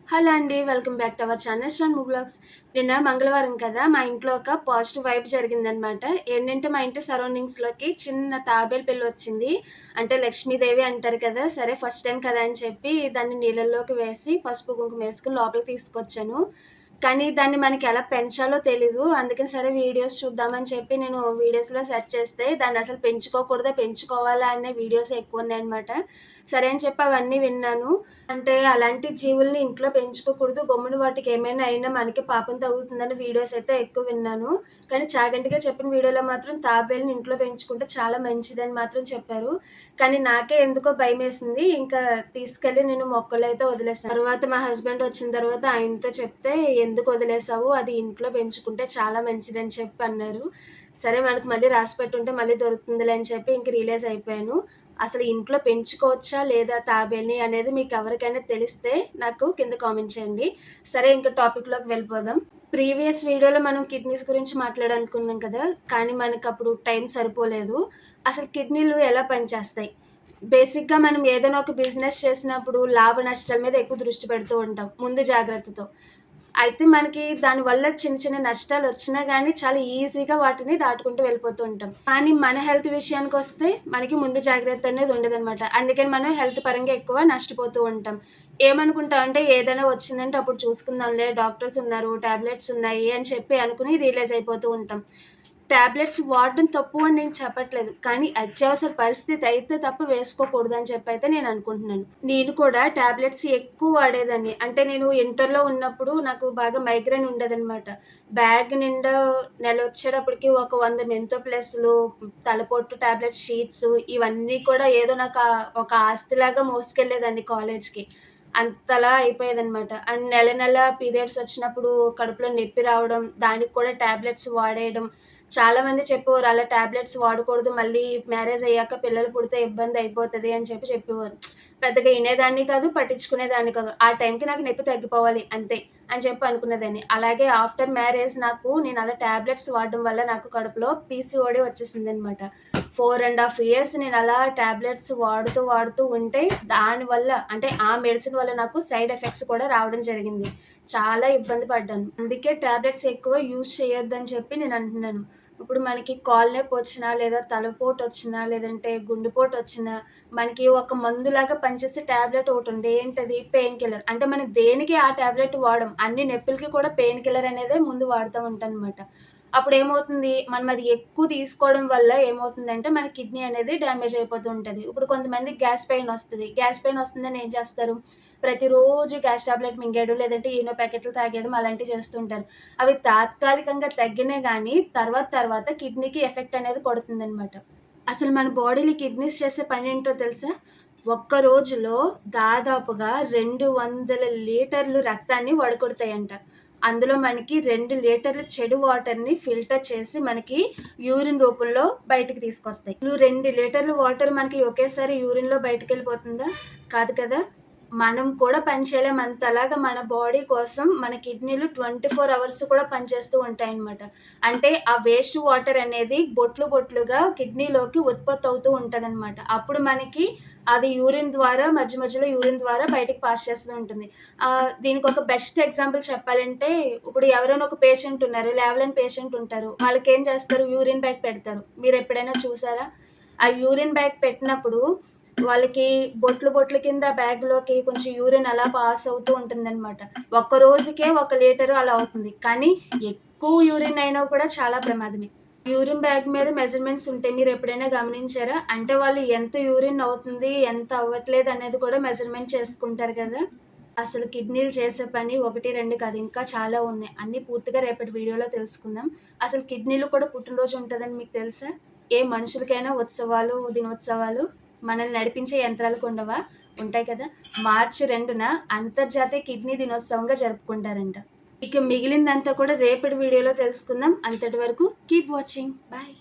Hello అండి. Welcome back to our channel Shanmukh vlogs. నిన్న మంగళవారం కదా! మా ఇంట్లో ఒక పాజిటివ్ వైబ్ జరిగిందనమాట. ఏంటంటే మా ఇంటి సరౌండింగ్స్‌లోకి చిన్న తాబేలు పిల్లొచ్చింది. అంటే లక్ష్మీదేవి అంటారు కదా! సరే ఫస్ట్ టైమ్ కదా అని చెప్పి దాన్ని నీళ్ళల్లోకి వేసి పసుపు, కుంకుమ వేసుకొని లోపలికి తీసుకొచ్చాను. కానీ దాన్ని మనకి ఎలా పెంచాలో తెలీదు. అందుకని సరే వీడియోస్ చూద్దామని చెప్పి నేను వీడియోస్‌లో సెర్చ్ చేస్తే దాన్నసలు పెంచుకోకూడదా? పెంచుకోవాలా? అనే వీడియోసే ఎక్కువున్నాయనమాట. సరే అని చెప్పి అవన్నీ విన్నాను. అంటే అలాంటి జీవుల్ని ఇంట్లో పెంచుకోకూడదు. గమ్మున వాటికేమైనా అయినా మనకే పాపం తగులుతుందని వీడియోస్ అయితే ఎక్కువ విన్నాను. కానీ చాగంటిగా చెప్పిన వీడియోలో మాత్రం తాబేలుని ఇంట్లో పెంచుకుంటే చాలా మంచిదని మాత్రం చెప్పారు. కానీ నాకే ఎందుకో భయమేసింది. ఇంకా తీసుకెళ్ళి నేను మొక్కలో అయితే వదిలేసాను. తర్వాత మా హస్బెండ్ వచ్చిన తర్వాత ఆయనతో చెప్తే, "ఎందుకు వదిలేసావు? అది ఇంట్లో పెంచుకుంటే చాలా మంచిదని" చెప్పి అన్నారు. సరే మనకు మళ్ళీ రాసిపెట్టుంటే మళ్ళీ దొరుకుతుందిలే అని చెప్పి ఇంక రియలైజ్ అయిపోయాను. అసలు ఇంట్లో పెంచుకోవచ్చా లేదా తాబేలుని అనేది మీకెవరికైనా తెలిస్తే నాకు కింద కామెంట్ చేయండి. సరే ఇంక టాపిక్‌లోకి వెళ్ళిపోదాం. ప్రీవియస్ వీడియోలో మనం కిడ్నీస్ గురించి మాట్లాడాలనుకున్నాం కదా! కానీ మనకప్పుడు టైం సరిపోలేదు. అసలు కిడ్నీలు ఎలా పనిచేస్తాయి? బేసిక్‌గా మనం ఏదైనా ఒక బిజినెస్ చేసినప్పుడు లాభ నష్టాల మీద ఎక్కువ దృష్టి పెడుతూ ఉంటాం ముందు జాగ్రత్తతో. అయితే మనకి దానివల్ల చిన్న చిన్న నష్టాలొచ్చినా గానీ చాలా ఈజీగా వాటిని దాటుకుంటూ వెళ్ళిపోతూ ఉంటాం. కానీ మన హెల్త్ విషయానికొస్తే మనకి ముందు జాగ్రత్త అనేది ఉండదనమాట. అందుకని మనం హెల్త్ పరంగా ఎక్కువ నష్టపోతూ ఉంటాం. ఏమనుకుంటాం అంటే ఏదైనా వచ్చిందంటే అప్పుడు చూసుకుందాంలే డాక్టర్స్ ఉన్నారు, టాబ్లెట్స్ ఉన్నాయి అని చెప్పి అనుకుని రియలైజ్ అయిపోతూ ఉంటాం. టాబ్లెట్స్ వాడడం తప్పు అని నేను చెప్పట్లేదు. కానీ అత్యవసర పరిస్థితి అయితే తప్ప వేసుకోకూడదని చెప్పైతే నేను అనుకుంటున్నాను. నేను కూడా టాబ్లెట్స్ ఎక్కువ వాడేదాన్ని. అంటే నేను ఇంటర్‌లో ఉన్నప్పుడు నాకు బాగా మైగ్రేన్ ఉండేదనమాట. బ్యాగ్ నిండా నెలొచ్చేటప్పటికి ఒక 100 మెంతో ప్లస్‌లు, తలపోటు టాబ్లెట్ షీట్స్ ఇవన్నీ కూడా ఏదో నాకు ఒక ఆస్తిలాగా మోసుకెళ్ళేదాన్ని కాలేజ్‌కి. అంతలా అయిపోయేదనమాట. అండ్ నెల నెల పీరియడ్స్ వచ్చినప్పుడు కడుపులో నొప్పి రావడం, దానికి కూడా టాబ్లెట్స్ వాడేయడం. చాలామంది చెప్పేవారు, "అలా టాబ్లెట్స్ వాడకూడదు. మళ్ళీ మ్యారేజ్ అయ్యాక పిల్లలు పుడితే ఇబ్బంది అయిపోతది" అని చెప్పి చెప్పేవారు. పెద్దగా ఇనేదాన్ని కాదు, పట్టించుకునేదాన్ని కాదు. ఆ టైంకి నాకు నొప్పి తగ్గిపోవాలి అంతే అని చెప్పి అనుకునేదాన్ని. అలాగే ఆఫ్టర్ మ్యారేజ్ నేను అలా టాబ్లెట్స్ వాడడం వల్ల నాకు కడుపులో పీసీఓడీ వచ్చేసిందనమాట. 4½ ఇయర్స్ నేనలా టాబ్లెట్స్ వాడుతూ ఉంటే దానివల్ల అంటే ఆ మెడిసిన్ వల్ల నాకు సైడ్ ఎఫెక్ట్స్ కూడా రావడం జరిగింది. చాలా ఇబ్బంది పడ్డాను. అందుకే టాబ్లెట్స్ ఎక్కువ యూజ్ చేయొద్దని చెప్పి నేనంటున్నాను. ఇప్పుడు మనకి కాలు నొప్పొచ్చినా, లేదా తలపోటొచ్చినా, లేదంటే గుండెపోటొచ్చినా, మనకి ఒక మందులాగా పనిచేసే టాబ్లెట్ ఒకటుంది. ఏంటది? Pain killer. అంటే మనం దేనికి ఆ టాబ్లెట్ వాడం. అన్ని నొప్పులకి కూడా పెయిన్ కిల్లర్ అనేదే ముందు వాడతా ఉంటాననమాట. అప్పుడేమవుతుంది, మనం అది ఎక్కువ తీసుకోవడం వల్ల ఏమవుతుందంటే, మన కిడ్నీ అనేది డ్యామేజ్ అయిపోతూ ఉంటది. ఇప్పుడు కొంతమందికి గ్యాస్ పెయిన్ ఒస్తది. గ్యాస్ పెయిన్ ఒస్తుందని ఏం చేస్తారు? ప్రతిరోజు గ్యాస్ టాబ్లెట్ మింగేయడం, లేదంటే ఈనో ప్యాకెట్లు తాగేయడం అలాంటివి చేస్తుంటారు. అవి తాత్కాలికంగా తగ్గినా గానీ, తర్వాత కిడ్నీకి ఎఫెక్ట్ అనేది కొడుతుందనమాట. అసలు మన బాడీలో కిడ్నీస్ చేసే పనేంటో తెలుసా? ఒక్క రోజులో దాదాపుగా 200 లీటర్లు రక్తాన్ని వడకొడతాయంట. అందులో మనకి 2 లీటర్ల చెడు వాటర్‌ని ఫిల్టర్ చేసి మనకి యూరిన్ రూపంలో బయటికి తీసుకొస్తాయి. నువ్వు 2 లీటర్ల వాటర్ మనకి ఒకేసారి యూరిన్‌లో బయటికెళ్ళిపోతుందా? కాదు కదా! మనం కూడా పని చేయలేం. అంతలాగా మన బాడీ కోసం మన కిడ్నీలు 24 అవర్స్ కూడా పనిచేస్తూ ఉంటాయన్నమాట. అంటే ఆ వేస్ట్ వాటర్ అనేది బొట్లుగా కిడ్నీలోకి ఉత్పత్తవుతూ ఉంటదనమాట. అప్పుడు మనకి అది యూరిన్ ద్వారా మధ్యలో యూరిన్ ద్వారా బయటికి పాస్ చేస్తూ ఉంటుంది. దీనికొక బెస్ట్ ఎగ్జాంపుల్ చెప్పాలంటే ఇప్పుడు ఎవరైనా ఒక పేషెంట్ ఉన్నారు. లేవలేని పేషెంట్ ఉంటారు. వాళ్ళకేం చేస్తారు? యూరిన్ బ్యాగ్ పెడతారు. మీరెప్పుడైనా చూసారా? ఆ యూరిన్ బ్యాగ్ పెట్టినప్పుడు వాళ్ళకి బొట్లు కింద బ్యాగ్‌లోకి కొంచెం యూరిన్ అలా పాస్ అవుతూ ఉంటుందనమాట. ఒక్క రోజుకే 1 లీటరు అలా అవుతుంది. కానీ ఎక్కువ యూరిన్ అయినా కూడా చాలా ప్రమాదమే. యూరిన్ బ్యాగ్ మీద మెజర్‌మెంట్స్ ఉంటాయి. మీరెప్పుడైనా గమనించారా? అంటే వాళ్ళు ఎంత యూరిన్ అవుతుంది, ఎంత అవ్వట్లేదు అనేది కూడా మెజర్‌మెంట్ చేసుకుంటారు కదా! అసలు కిడ్నీలు చేసే పని 1, 2 కాదు ఇంకా చాలా ఉన్నాయి. అన్నీ పూర్తిగా రేపటి వీడియోలో తెలుసుకుందాం. అసలు కిడ్నీలో కూడా పుట్టినరోజు ఉంటదని మీకు తెలుసా? ఏ మనుషులకైనా ఉత్సవాలు, దినోత్సవాలు మనల్ని నడిపించే యంత్రాలకు ఉండవా? ఉంటాయి కదా! మార్చి 2న అంతర్జాతీయ కిడ్నీ దినోత్సవంగా జరుపుకుంటారంట. ఇక మిగిలిందంతా కూడా రేపటి వీడియోలో తెలుసుకుందాం. అంతటి వరకు కీప్ వాచింగ్. బాయ్.